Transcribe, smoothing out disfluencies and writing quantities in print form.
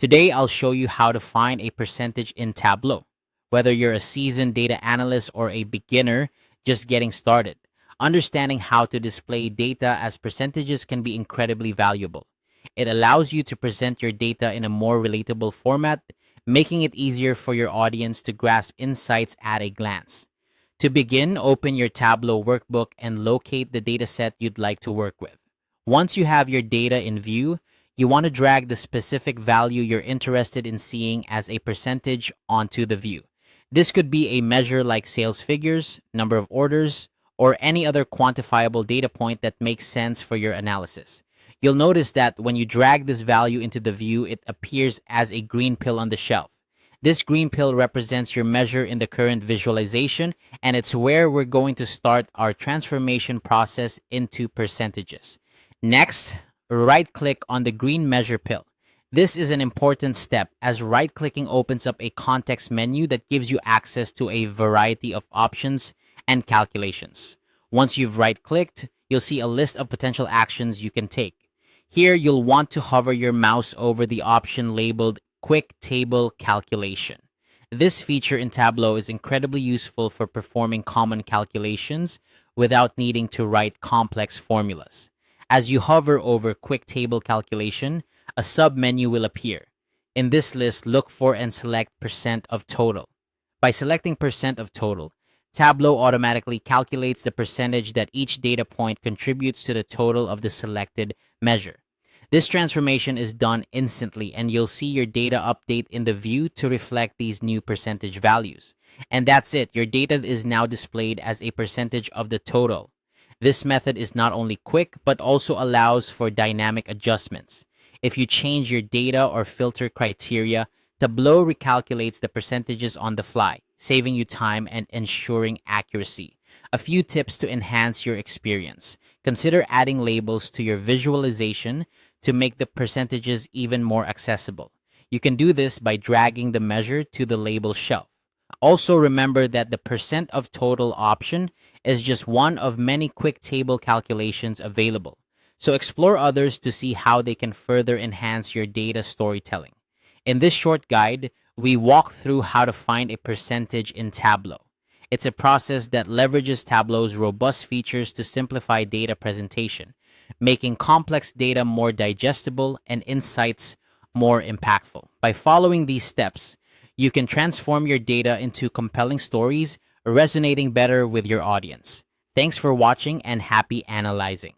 Today, I'll show you how to find a percentage in Tableau, whether you're a seasoned data analyst or a beginner just getting started. Understanding how to display data as percentages can be incredibly valuable. It allows you to present your data in a more relatable format, making it easier for your audience to grasp insights at a glance. To begin, open your Tableau workbook and locate the dataset you'd like to work with. Once you have your data in view, you want to drag the specific value you're interested in seeing as a percentage onto the view. This could be a measure like sales figures, number of orders, or any other quantifiable data point that makes sense for your analysis. You'll notice that when you drag this value into the view, it appears as a green pill on the shelf. This green pill represents your measure in the current visualization, and it's where we're going to start our transformation process into percentages. Next, right-click on the green measure pill. This is an important step as right-clicking opens up a context menu that gives you access to a variety of options and calculations. Once you've right-clicked, you'll see a list of potential actions you can take. Here, you'll want to hover your mouse over the option labeled Quick Table Calculation. This feature in Tableau is incredibly useful for performing common calculations without needing to write complex formulas. As you hover over Quick Table Calculation, a sub-menu will appear. In this list, look for and select percent of total. By selecting percent of total, Tableau automatically calculates the percentage that each data point contributes to the total of the selected measure. This transformation is done instantly, and you'll see your data update in the view to reflect these new percentage values. And that's it, your data is now displayed as a percentage of the total. This method is not only quick, but also allows for dynamic adjustments. If you change your data or filter criteria, Tableau recalculates the percentages on the fly, saving you time and ensuring accuracy. A few tips to enhance your experience. Consider adding labels to your visualization to make the percentages even more accessible. You can do this by dragging the measure to the label shelf. Also remember that the percent of total option is just one of many quick table calculations available. So explore others to see how they can further enhance your data storytelling. In this short guide, we walk through how to find a percentage in Tableau. It's a process that leverages Tableau's robust features to simplify data presentation, making complex data more digestible and insights more impactful. By following these steps, you can transform your data into compelling stories, resonating better with your audience. Thanks for watching and happy analyzing.